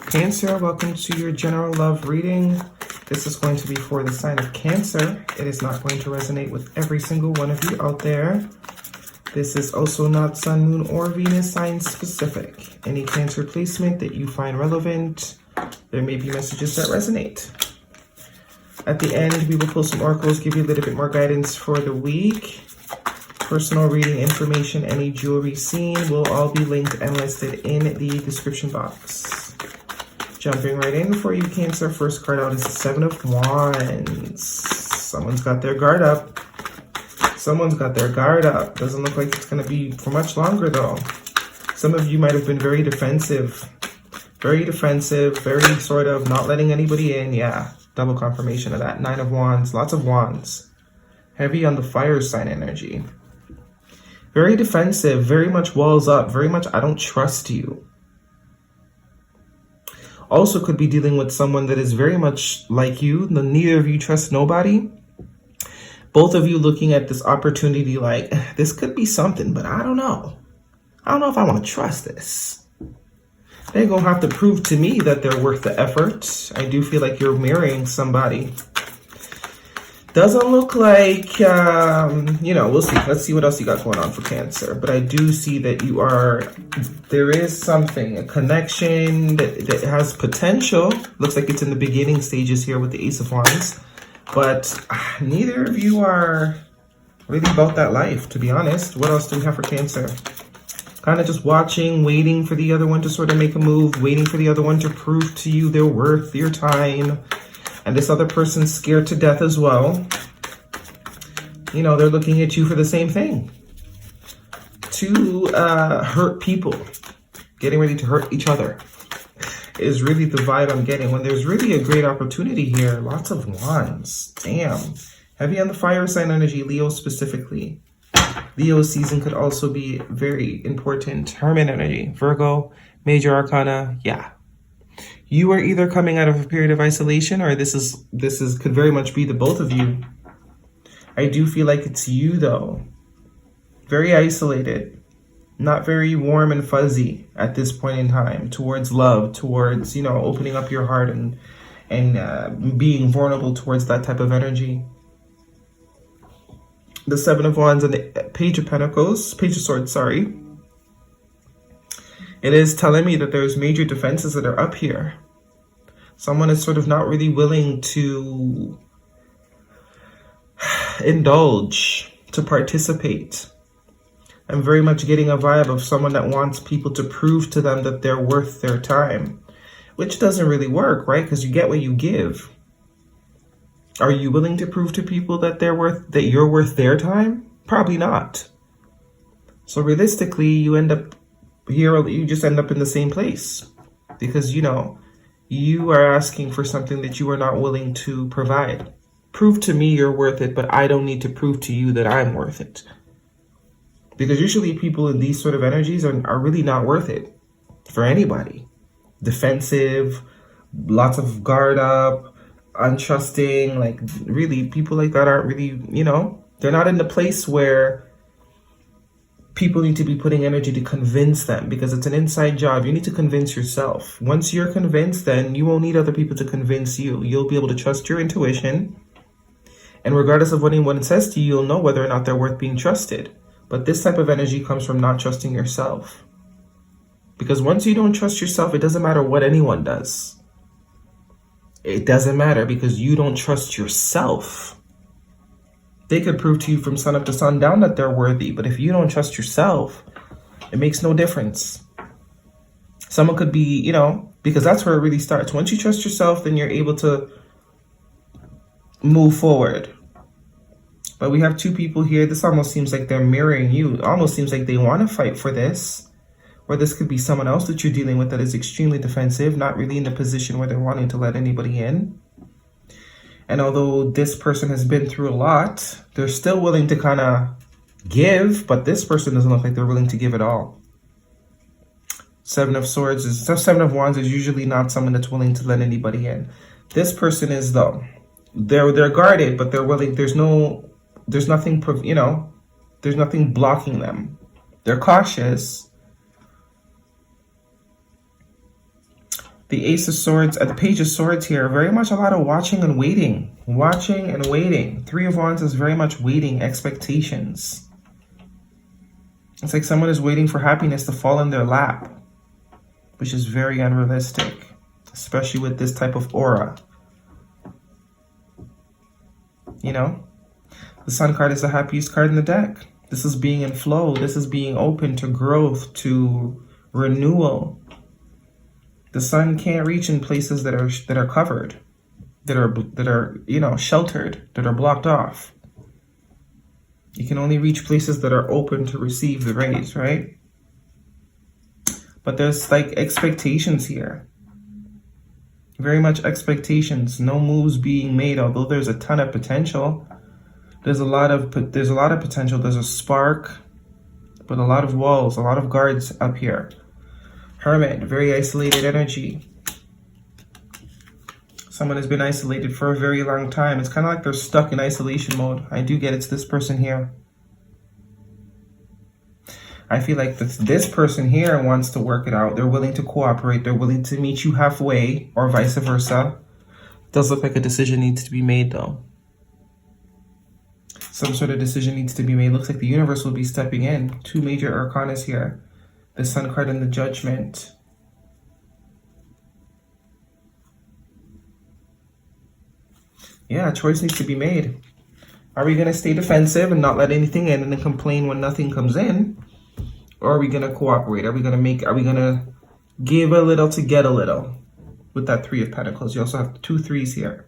Cancer, welcome to your general love reading. This is going to be for the sign of Cancer. It is not going to resonate with every single one of you out there. This is also not Sun, Moon, or Venus sign specific. Any Cancer placement that you find relevant, there may be messages that resonate. At the end, we will pull some oracles, give you a little bit more guidance for the week. Personal reading information, any jewelry seen will all be linked and listed in the description box. Jumping right in for you, Cancer. First card out is the Seven of Wands. Someone's got their guard up. Someone's got their guard up. Doesn't look like it's going to be for much longer, though. Some of you might have been very defensive. Very defensive, very sort of not letting anybody in. Yeah, double confirmation of that. Nine of Wands, lots of wands. Heavy on the fire sign energy. Very defensive, very much walls up, very much I don't trust you. Also could be dealing with someone that is very much like you. Neither of you trust nobody. Both of you looking at this opportunity like, this could be something, but I don't know. I don't know if I want to trust this. They're going to have to prove to me that they're worth the effort. I do feel like you're marrying somebody. Doesn't look like, we'll see. Let's see what else you got going on for Cancer. But I do see that there is something, a connection that has potential. Looks like it's in the beginning stages here with the Ace of Wands. But neither of you are really about that life, to be honest. What else do we have for Cancer? Kind of just watching, waiting for the other one to sort of make a move, waiting for the other one to prove to you their worth, your time. And this other person's scared to death as well. You know, they're looking at you for the same thing. To hurt people. Getting ready to hurt each other. Is really the vibe I'm getting. When there's really a great opportunity here. Lots of wands. Damn. Heavy on the fire sign energy. Leo specifically. Leo season could also be very important. Hermit energy. Virgo. Major arcana. Yeah. You are either coming out of a period of isolation, or this could very much be the both of you. I do feel like it's you, though. Very isolated. Not very warm and fuzzy at this point in time towards love, towards, opening up your heart and being vulnerable towards that type of energy. The Seven of Wands and the Page of Swords, sorry. It is telling me that there's major defenses that are up here. Someone is sort of not really willing to indulge, to participate. I'm very much getting a vibe of someone that wants people to prove to them that they're worth their time, which doesn't really work, right? Because you get what you give. Are you willing to prove to people that you're worth their time? Probably not. So realistically, you just end up in the same place because, you are asking for something that you are not willing to provide. Prove to me you're worth it, but I don't need to prove to you that I'm worth it. Because usually people in these sort of energies are really not worth it for anybody. Defensive, lots of guard up, untrusting, like really people like that aren't really, they're not in the place where people need to be putting energy to convince them because it's an inside job. You need to convince yourself. Once you're convinced, then you won't need other people to convince you. You'll be able to trust your intuition. And regardless of what anyone says to you, you'll know whether or not they're worth being trusted. But this type of energy comes from not trusting yourself. Because once you don't trust yourself, it doesn't matter what anyone does. It doesn't matter because you don't trust yourself. They could prove to you from sun up to sundown that they're worthy. But if you don't trust yourself, it makes no difference. Someone could be, because that's where it really starts. Once you trust yourself, then you're able to move forward. But we have two people here. This almost seems like they're mirroring you. It almost seems like they want to fight for this. Or this could be someone else that you're dealing with that is extremely defensive, not really in the position where they're wanting to let anybody in. And although this person has been through a lot, they're still willing to kind of give, but this person doesn't look like they're willing to give at all. Seven of Wands is usually not someone that's willing to let anybody in. This person is, though. They're guarded, but they're willing. There's nothing blocking them. They're cautious. The Ace of Swords, the Page of Swords here, very much a lot of watching and waiting. Watching and waiting. Three of Wands is very much waiting, expectations. It's like someone is waiting for happiness to fall in their lap, which is very unrealistic, especially with this type of aura. You know, the Sun card is the happiest card in the deck. This is being in flow. This is being open to growth, to renewal. The Sun can't reach in places that are covered, that are you know, sheltered, that are blocked off. You can only reach places that are open to receive the rays, right? But there's like expectations here. Very much expectations. No moves being made, although there's a ton of potential. There's a lot of potential. There's a spark, but a lot of walls, a lot of guards up here. Hermit, very isolated energy. Someone has been isolated for a very long time. It's kind of like they're stuck in isolation mode. I do get it's this person here. I feel like this person here wants to work it out. They're willing to cooperate. They're willing to meet you halfway, or vice versa. Does look like a decision needs to be made, though. Some sort of decision needs to be made. Looks like the universe will be stepping in. Two major arcanas here. The Sun card and the Judgment. Yeah, a choice needs to be made. Are we going to stay defensive and not let anything in and then complain when nothing comes in? Or are we going to cooperate? Are we going to give a little to get a little? With that Three of Pentacles. You also have 2 threes here.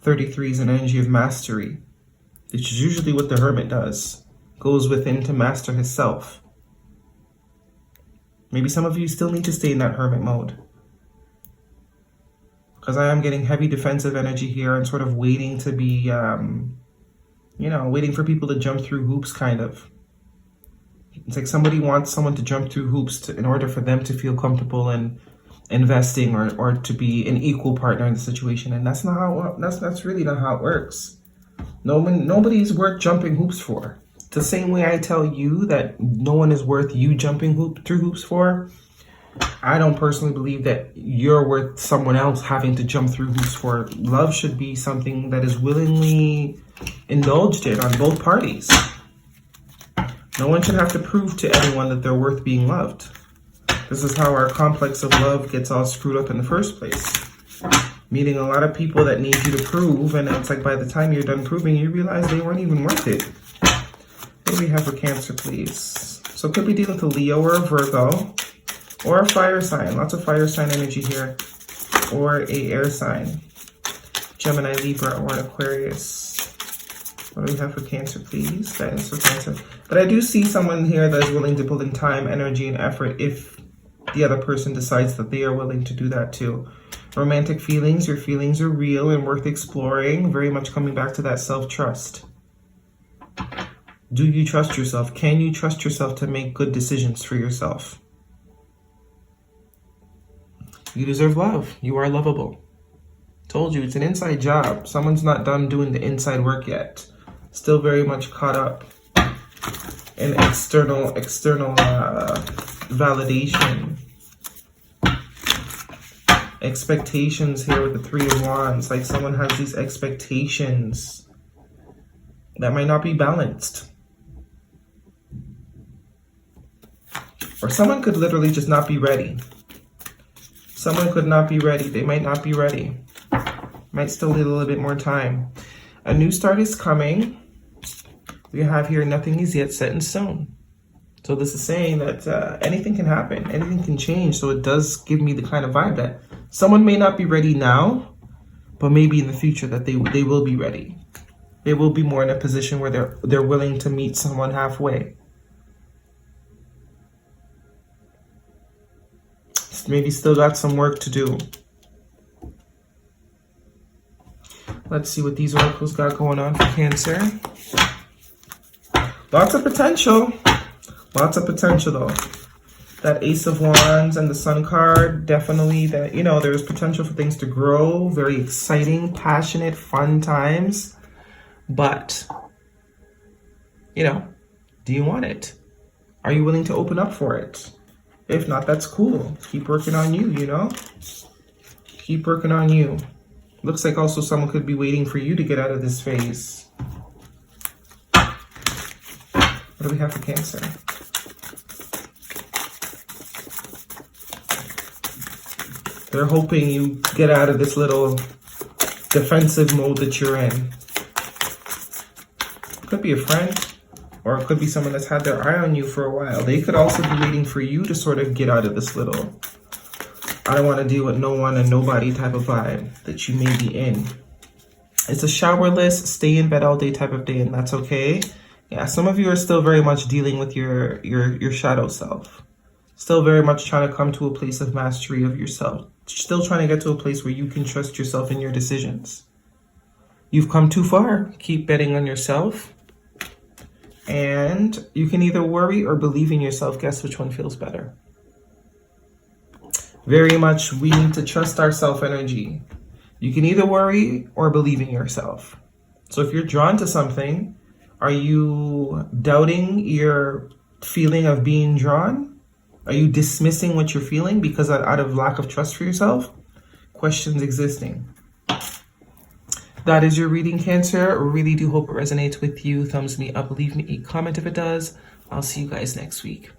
33 is an energy of mastery. Which is usually what the Hermit does. Goes within to master himself. Maybe some of you still need to stay in that Hermit mode. Because I am getting heavy defensive energy here and sort of waiting to be, you know, waiting for people to jump through hoops, kind of. It's like somebody wants someone to jump through hoops in order for them to feel comfortable in investing or to be an equal partner in the situation. And that's not how, that's really not how it works. Nobody's worth jumping hoops for. It's the same way I tell you that no one is worth you jumping through hoops for. I don't personally believe that you're worth someone else having to jump through hoops for. Love should be something that is willingly indulged in on both parties. No one should have to prove to anyone that they're worth being loved. This is how our complex of love gets all screwed up in the first place. Meeting a lot of people that need you to prove, and it's like by the time you're done proving, you realize they weren't even worth it. What do we have for Cancer, please? So it could be dealing with a Leo or a Virgo, or a fire sign. Lots of fire sign energy here. Or a air sign. Gemini, Libra, or an Aquarius. What do we have for Cancer, please? Guidance for Cancer. But I do see someone here that is willing to put in time, energy, and effort if the other person decides that they are willing to do that too. Romantic feelings. Your feelings are real and worth exploring. Very much coming back to that self-trust. Do you trust yourself? Can you trust yourself to make good decisions for yourself? You deserve love. You are lovable. Told you, it's an inside job. Someone's not done doing the inside work yet. Still very much caught up in external validation. Expectations here with the Three of Wands. Like someone has these expectations that might not be balanced. Or someone could literally just not be ready. Someone could not be ready. They might not be ready. Might still need a little bit more time. A new start is coming. We have here, nothing is yet set in stone. So this is saying that anything can happen. Anything can change. So it does give me the kind of vibe that someone may not be ready now, but maybe in the future that they will be ready. They will be more in a position where they're willing to meet someone halfway. Maybe still got some work to do. Let's see what these oracles got going on for Cancer. Lots of potential. Lots of potential though. That Ace of Wands and the Sun card, definitely that, you know, there's potential for things to grow. Very exciting, passionate, fun times. But, you know, do you want it? Are you willing to open up for it? If not, that's cool. Keep working on you, you know? Keep working on you. Looks like also someone could be waiting for you to get out of this phase. What do we have for Cancer? They're hoping you get out of this little defensive mode that you're in. Could be a friend, or it could be someone that's had their eye on you for a while. They could also be waiting for you to sort of get out of this little I don't want to deal with no one and nobody type of vibe that you may be in. It's a showerless, stay in bed all day type of day, and that's okay. Yeah, some of you are still very much dealing with your shadow self. Still very much trying to come to a place of mastery of yourself. Still trying to get to a place where you can trust yourself in your decisions. You've come too far. Keep betting on yourself. And you can either worry or believe in yourself. Guess which one feels better? Very much we need to trust our self-energy. You can either worry or believe in yourself. So if you're drawn to something, are you doubting your feeling of being drawn? Are you dismissing what you're feeling because out of lack of trust for yourself? Questions existing. That is your reading, Cancer. Really do hope it resonates with you. Thumbs me up, leave me a comment if it does. I'll see you guys next week.